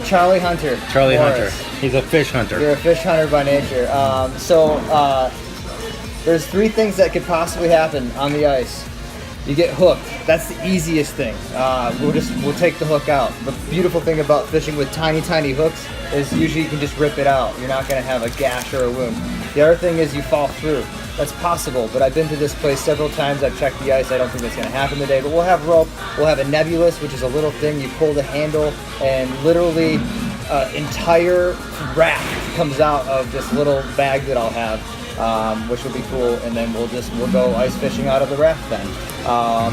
Charlie Hunter. Charlie Morris. Hunter. He's a fish hunter. You're a fish hunter by nature. There's 3 things that could possibly happen on the ice. You get hooked. That's the easiest thing. We'll take the hook out. The beautiful thing about fishing with tiny hooks is usually you can just rip it out. You're not going to have a gash or a wound. The other thing is you fall through. That's possible, but I've been to this place several times. I've checked the ice. I don't think that's going to happen today, but we'll have rope. We'll have a nebulous, which is a little thing. You pull the handle and literally entire raft comes out of this little bag that I'll have. Which will be cool, and then we'll go ice fishing out of the raft then.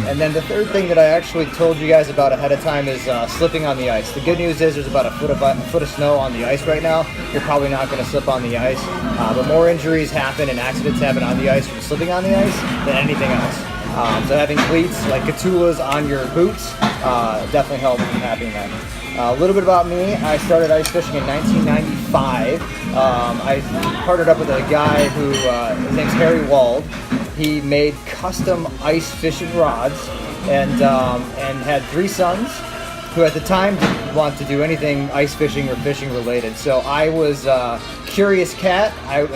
And then the third thing that I actually told you guys about ahead of time is slipping on the ice. The good news is there's about a foot of snow on the ice right now. You're probably not going to slip on the ice, but more injuries happen and accidents happen on the ice from slipping on the ice than anything else. So having cleats like Catulas on your boots definitely helps in happening that. A little bit about me. I started ice fishing in 1995. I partnered up with a guy who, his name's Harry Wald. He made custom ice fishing rods and had 3 sons who at the time didn't want to do anything ice fishing or fishing related. So I was a curious cat.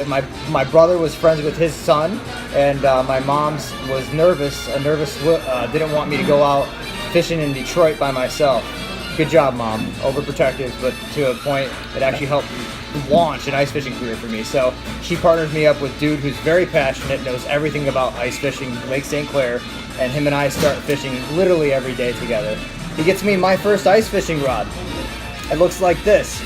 My brother was friends with his son, and my mom was nervous, didn't want me to go out fishing in Detroit by myself. Good job, Mom. Overprotective, but to a point it actually helped launch an ice fishing career for me. So she partnered me up with dude who's very passionate, knows everything about ice fishing, Lake St. Clair, and him and I start fishing literally every day together. He gets me my first ice fishing rod. It looks like this.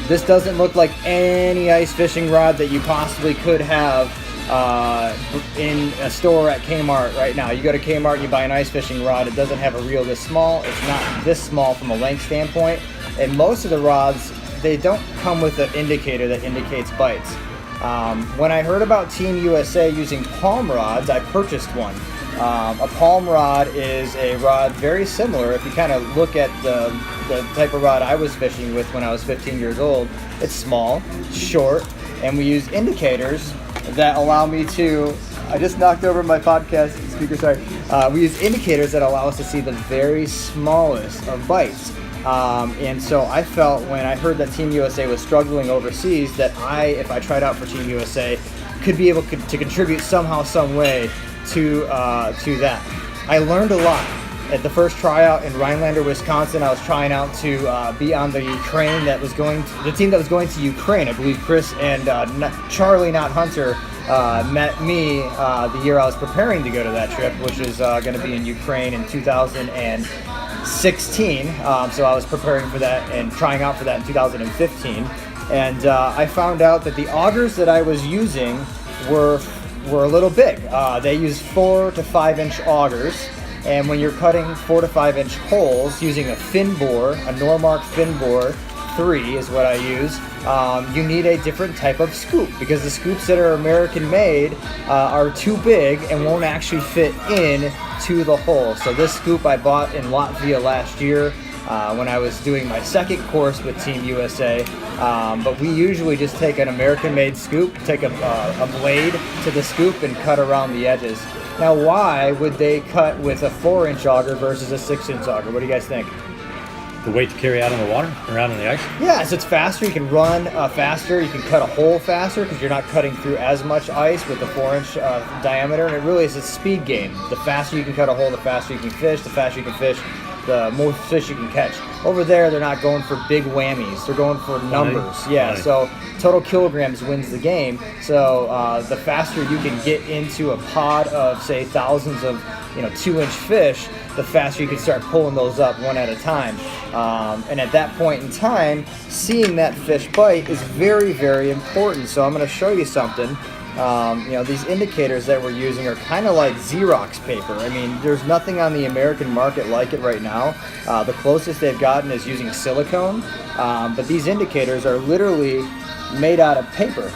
This doesn't look like any ice fishing rod that you possibly could have in a store at Kmart right now. You go to Kmart and you buy an ice fishing rod. It doesn't have a reel this small. It's not this small from a length standpoint. And most of the rods, they don't come with an indicator that indicates bites. When I heard about Team USA using palm rods, I purchased one. A palm rod is a rod very similar. If you kind of look at the type of rod I was fishing with when I was 15 years old, it's small, short, and we use indicators that allow me to, I just knocked over my podcast speaker, sorry. We use indicators that allow us to see the very smallest of bites. And so I felt when I heard that Team USA was struggling overseas that if I tried out for Team USA, could be able to contribute somehow, some way to that. I learned a lot. At the first tryout in Rhinelander, Wisconsin, I was trying out to be on the Ukraine the team that was going to Ukraine. I believe Chris and Charlie, not Hunter, met me the year I was preparing to go to that trip, which is going to be in Ukraine in 2016. So I was preparing for that and trying out for that in 2015. And I found out that the augers that I was using were a little big. They use 4 to 5 inch augers. And when you're cutting 4 to 5 inch holes using a fin bore, a Normark fin bore 3 is what I use, you need a different type of scoop because the scoops that are American made are too big and won't actually fit in to the hole. So this scoop I bought in Latvia last year when I was doing my second course with Team USA. But we usually just take an American made scoop, take a blade to the scoop and cut around the edges. Now, why would they cut with a 4 inch auger versus a 6 inch auger? What do you guys think? The weight to carry out on the water or out on the ice? Yeah, so it's faster. You can run faster. You can cut a hole faster because you're not cutting through as much ice with the 4 inch diameter. And it really is a speed game. The faster you can cut a hole, the faster you can fish. The faster you can fish, the more fish you can catch. Over there, they're not going for big whammies. They're going for numbers. Yeah, so total kilograms wins the game. So the faster you can get into a pod of, say, thousands of 2 inch fish, the faster you can start pulling those up one at a time. And at that point in time, seeing that fish bite is very, very important. So I'm going to show you something. These indicators that we're using are kind of like Xerox paper. I mean, there's nothing on the American market like it right now. The closest they've gotten is using silicone. But these indicators are literally made out of paper,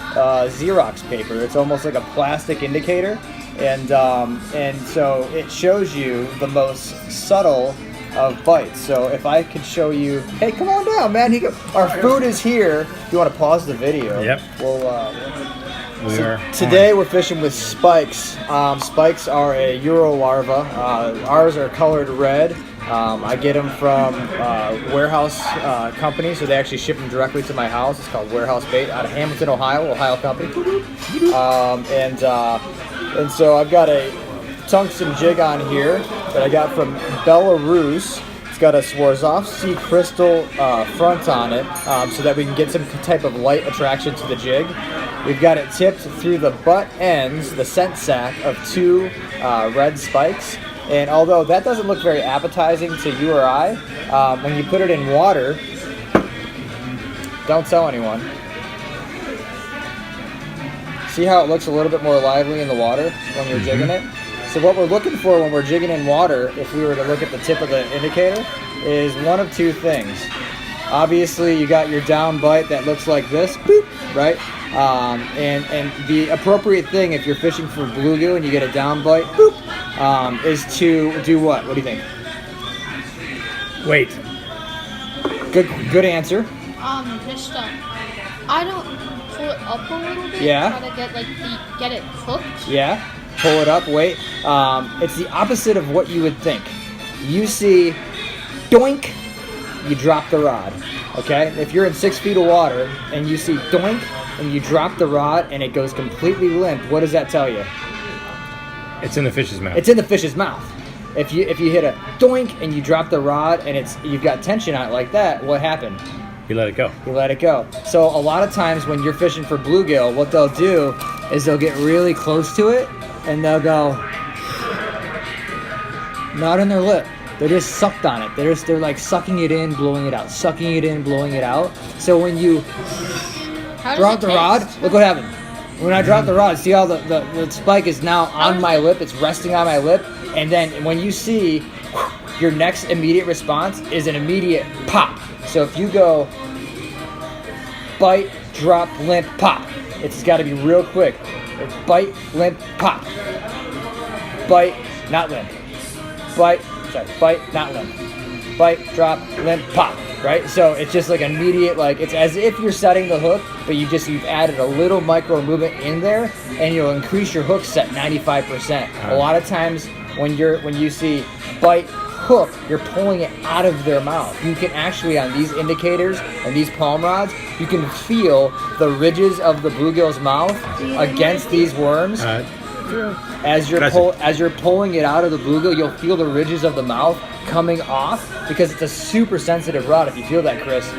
Xerox paper. It's almost like a plastic indicator. And so it shows you the most subtle of bites. So if I could show you, hey, come on down, man. Our food is here. Do you want to pause the video? Yep. Today we're fishing with spikes. Spikes are a Euro larva. Ours are colored red. I get them from warehouse companies, so they actually ship them directly to my house. It's called Warehouse Bait out of Hamilton, Ohio company. And so I've got a tungsten jig on here that I got from Belarus. It's got a Swarovski crystal front on it, so that we can get some type of light attraction to the jig. We've got it tipped through the butt ends, the scent sac of 2 red spikes. And although that doesn't look very appetizing to you or I, when you put it in water, don't tell anyone. See how it looks a little bit more lively in the water when you're jigging it? So what we're looking for when we're jigging in water, if we were to look at the tip of the indicator, is one of 2 things. Obviously, you got your down bite that looks like this, boop, right? And the appropriate thing if you're fishing for bluegill and you get a down bite, boop, is to do what? What do you think? Wait. Good answer. Just I don't pull it up a little bit. Yeah. Try to get it hooked. Yeah. Pull it up. Wait. It's the opposite of what you would think. You see, doink, you drop the rod. Okay. If you're in 6 feet of water and you see doink and you drop the rod and it goes completely limp, what does that tell you? It's in the fish's mouth. It's in the fish's mouth. If you hit a doink and you drop the rod and you've got tension on it like that, what happened? You let it go. You let it go. So a lot of times when you're fishing for bluegill, what they'll do is they'll get really close to it and they'll go, not in their lip. They're just sucked on it. They're like sucking it in, blowing it out, sucking it in, blowing it out. So when you drop the rod, look what happened. When I drop the rod, see how the spike is now on my lip, it's resting on my lip, and then when you see, your next immediate response is an immediate pop. So if you go bite, drop, limp, pop, it's got to be real quick. Bite, limp, pop. Bite, not limp. Bite, not limp. Bite, drop, limp, pop. Right? So it's just like immediate, like it's as if you're setting the hook, but you've added a little micro movement in there, and you'll increase your hook set 95%. A lot of times when you see bite, hook, you're pulling it out of their mouth. You can actually, on these indicators and these palm rods, you can feel the ridges of the bluegill's mouth against these worms. As you're pulling it out of the bluegill, you'll feel the ridges of the mouth coming off because it's a super sensitive rod. If you feel that, Chris,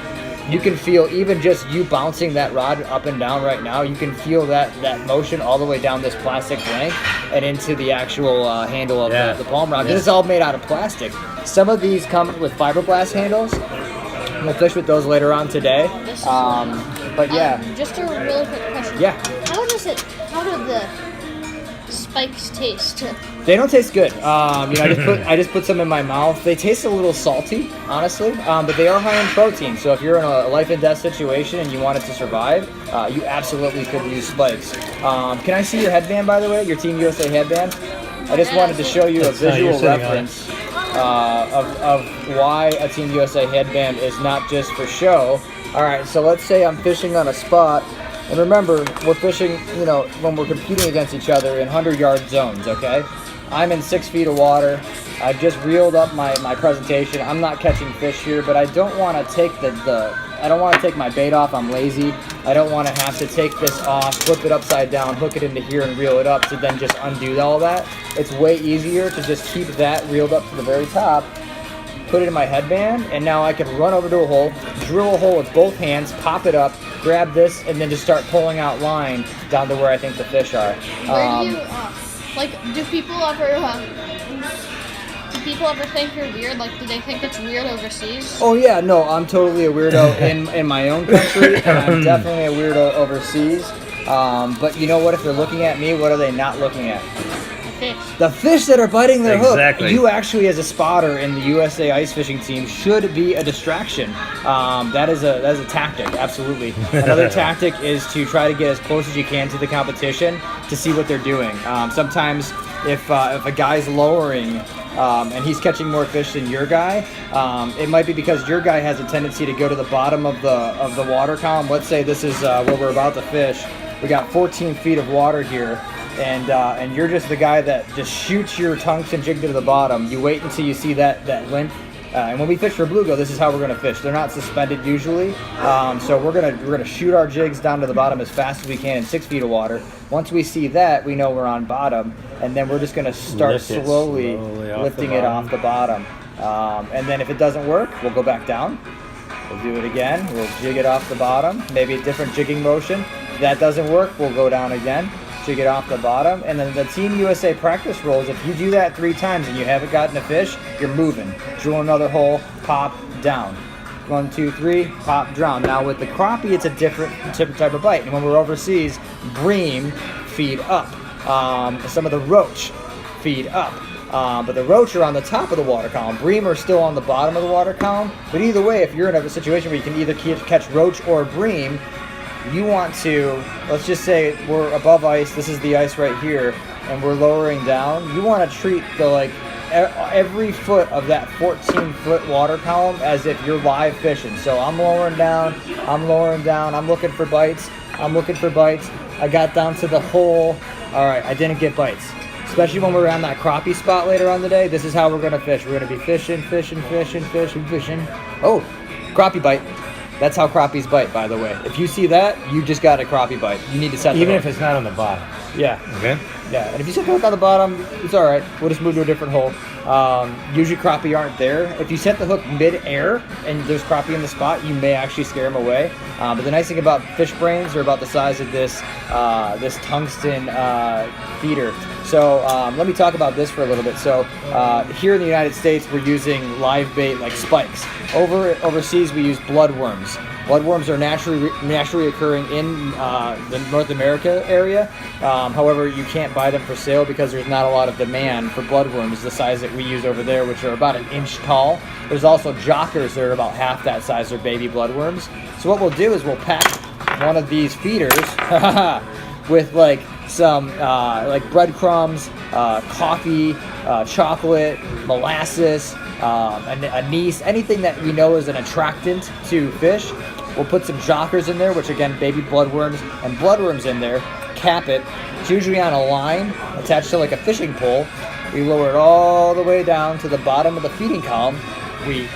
you can feel even just you bouncing that rod up and down right now. You can feel that motion all the way down this plastic blank and into the actual handle of the palm rod. Because it's all made out of plastic. Some of these come with fiberglass handles. We'll fish with those later on today. But yeah. Just a really quick question. Yeah. How do the spikes taste? They don't taste good. I just put some in my mouth. They taste a little salty, honestly, but they are high in protein. So if you're in a life and death situation and you want it to survive, you absolutely could use spikes. Can I see your headband, by the way? Your Team USA headband? I just wanted to show you a visual reference of why a Team USA headband is not just for show. All right, so let's say I'm fishing on a spot. And remember, we're fishing, when we're competing against each other in 100-yard zones, okay? I'm in 6 feet of water. I've just reeled up my presentation. I'm not catching fish here, but I don't want to take I don't want to take my bait off. I'm lazy. I don't want to have to take this off, flip it upside down, hook it into here, and reel it up to then just undo all that. It's way easier to just keep that reeled up to the very top, put it in my headband, and now I can run over to a hole, drill a hole with both hands, pop it up, grab this, and then just start pulling out line down to where I think the fish are. Where do you, do people ever think you're weird? Like, do they think it's weird overseas? Oh yeah, no, I'm totally a weirdo in my own country, and I'm definitely a weirdo overseas. But you know what? If they're looking at me, what are they not looking at? Fish. The fish that are biting their hook. You actually, as a spotter in the USA ice fishing team, should be a distraction. That is a tactic, absolutely. Another tactic is to try to get as close as you can to the competition to see what they're doing. Sometimes, if a guy's lowering and he's catching more fish than your guy, it might be because your guy has a tendency to go to the bottom of the water column. Let's say this is where we're about to fish. We got 14 feet of water here. and you're just the guy that just shoots your tungsten jig to the bottom. You wait until you see that limp. And when we fish for bluegill, this is how we're going to fish. They're not suspended usually, so we're gonna shoot our jigs down to the bottom as fast as we can in 6 feet of water. Once we see that, we know we're on bottom, and then we're just going to start slowly lifting it off the bottom. And then if it doesn't work, we'll go back down. We'll do it again. We'll jig it off the bottom. Maybe a different jigging motion. If that doesn't work, we'll go down again. Jig it off the bottom. And then the Team USA practice rolls, if you do that 3 times and you haven't gotten a fish, you're moving. Drill another hole, pop, down. 1, 2, 3, pop, drown. Now with the crappie, it's a different type of bite. And when we're overseas, bream feed up. Some of the roach feed up. But the roach are on the top of the water column. Bream are still on the bottom of the water column. But either way, if you're in a situation where you can either catch roach or bream, you want to, let's just say we're above ice, this is the ice right here, and we're lowering down. You want to treat every foot of that 14-foot water column as if you're live fishing. So I'm lowering down, I'm looking for bites, I got down to the hole. All right, I didn't get bites. Especially when we're on that crappie spot later on the day, this is how we're going to fish. We're going to be fishing. Oh, crappie bite. That's how crappies bite, by the way. If you see that, you just got a crappie bite. You need to set the Even hook. if it's not on the bottom. Yeah. Okay. Yeah, and if you set the hook on the bottom, it's all right. We'll just move to a different hole. Usually crappie aren't there. If you set the hook mid-air and there's crappie in the spot, you may actually scare them away. But the nice thing about fish brains, they're about the size of this tungsten feeder. So let me talk about this for a little bit. So here in the United States, we're using live bait like spikes. Overseas, we use bloodworms. Bloodworms are naturally occurring in the North America area. However, you can't buy them for sale because there's not a lot of demand for bloodworms the size that we use over there, which are about 1 inch tall. There's also jockers that are about half that size. They're baby bloodworms. So what we'll do is we'll pack one of these feeders with like some like breadcrumbs, coffee, chocolate, molasses, anise, anything that we know is an attractant to fish. We'll put some jockers in there, which again, baby bloodworms, and bloodworms in there. Cap it. It's usually on a line attached to like a fishing pole. We lower it all the way down to the bottom of the feeding column. We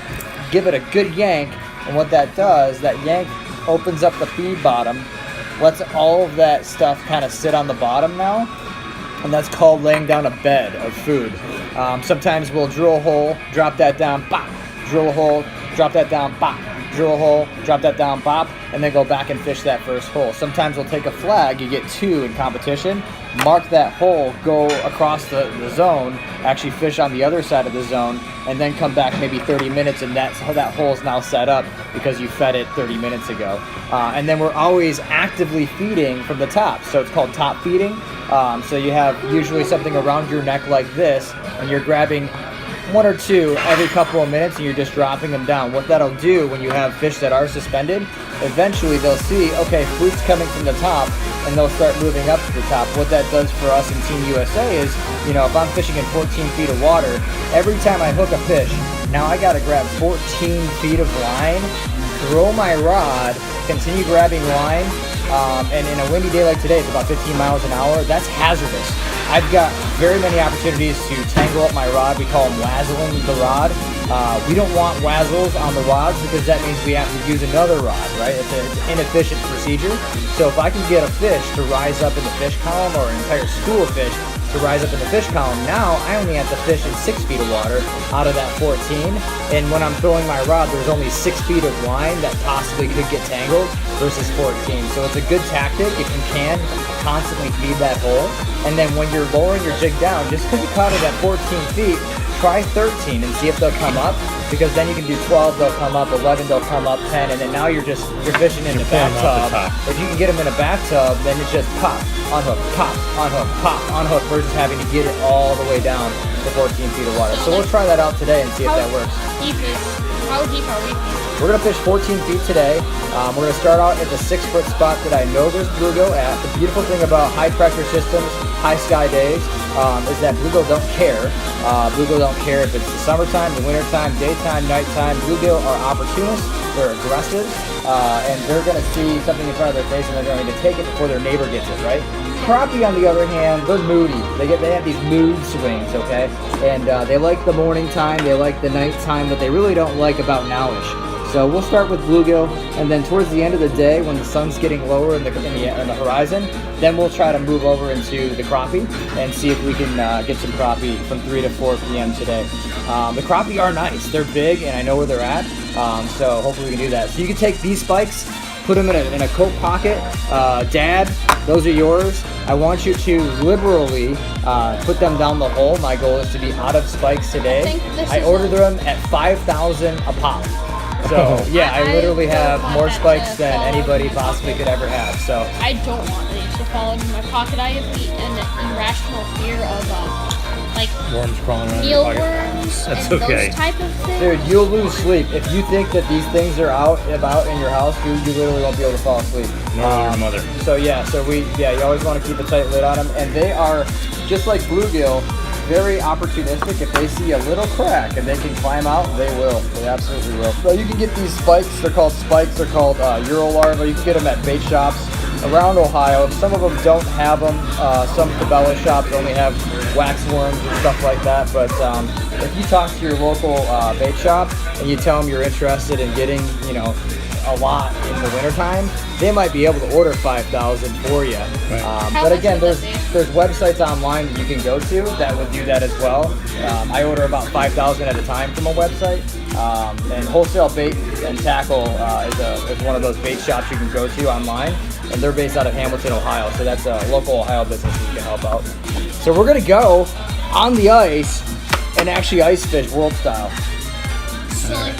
give it a good yank, and what that does, that yank opens up the feed bottom, lets all of that stuff kind of sit on the bottom now, and that's called laying down a bed of food. Sometimes we'll drill a hole, drop that down, pop, drill a hole, drop that down, pop, drill a hole, drop that down, pop, and then go back and fish that first hole. Sometimes we'll take a flag, you get 2 in competition, mark that hole, go across the zone, actually fish on the other side of the zone, and then come back maybe 30 minutes, and that's how that hole is now set up because you fed it 30 minutes ago. And then we're always actively feeding from the top, so it's called top feeding. So you have usually something around your neck like this, and you're grabbing 1 or 2 every couple of minutes, and you're just dropping them down. What that'll do when you have fish that are suspended, eventually they'll see, okay, food's coming from the top, and they'll start moving up to the top. What that does for us in Team USA is, you know, if I'm fishing in 14 feet of water, every time I hook a fish, now I gotta grab 14 feet of line, throw my rod, continue grabbing line, and in a windy day like today, it's about 15 miles an hour. That's hazardous. I've got very many opportunities to tangle up my rod. We call them wazzling the rod. We don't want wazzles on the rods because that means we have to use another rod, right? It's an inefficient procedure. So if I can get a fish to rise up in the fish column, or an entire school of fish to rise up in the fish column, now I only have to fish in 6 feet of water out of that 14. And when I'm throwing my rod, there's only 6 feet of line that possibly could get tangled versus 14. So it's a good tactic if you can constantly feed that hole. And then when you're lowering your jig down, just because you caught it at 14 feet, try 13 and see if they'll come up, because then you can do 12, they'll come up, 11, they'll come up, 10, and then now you're fishing in a bathtub. If you can get them in a bathtub, then it's just pop, unhook, pop, unhook, pop, unhook, versus having to get it all the way down to 14 feet of water. So we'll try that out today and see if that works. How deep are we? We're going to fish 14 feet today. We're going to start out at the 6-foot spot that I know there's bluegill at. The beautiful thing about high pressure systems, high sky days, is that bluegill don't care. Bluegill don't care if it's the summertime, the wintertime, daytime, nighttime. Bluegill are opportunists. They're aggressive, and they're going to see something in front of their face, and they're going to take it before their neighbor gets it, right? Crappie, on the other hand, they're moody. They have these mood swings, okay? And they like the morning time, they like the night time, but they really don't like about nowish. So we'll start with bluegill, and then towards the end of the day, when the sun's getting lower in the horizon, then we'll try to move over into the crappie and see if we can get some crappie from 3 to 4 p.m. today. The crappie are nice. They're big, and I know where they're at, so hopefully we can do that. So you can take these spikes, put them in a coat pocket. Dad, those are yours. I want you to liberally put them down the hole. My goal is to be out of spikes today. I ordered them at 5,000 a pop. So yeah, I literally have more spikes than anybody possibly could ever have. So I don't want these to fall into my pocket. I have an irrational fear of like worms crawling around your pocket. mealworms That's and okay. those type of things. dude, you'll lose sleep if you think that these things are out about in your house. You literally won't be able to fall asleep. Nor will your mother. So yeah, you always want to keep a tight lid on them, and they are just like bluegill. Very opportunistic. If they see a little crack and they can climb out, they will. They absolutely will. So you can get these spikes. They're called spikes. They're called Euro larvae. You can get them at bait shops around Ohio. Some of them don't have them. Some Cabela shops only have wax worms and stuff like that. But if you talk to your local bait shop and you tell them you're interested in getting, a lot in the wintertime, they might be able to order 5,000 for you. Right. But again, there's websites online that you can go to that would do that as well. I order about 5,000 at a time from a website. And Wholesale Bait and Tackle is one of those bait shops you can go to online. And they're based out of Hamilton, Ohio. So that's a local Ohio business that you can help out. So we're going to go on the ice and actually ice fish world style. Silly.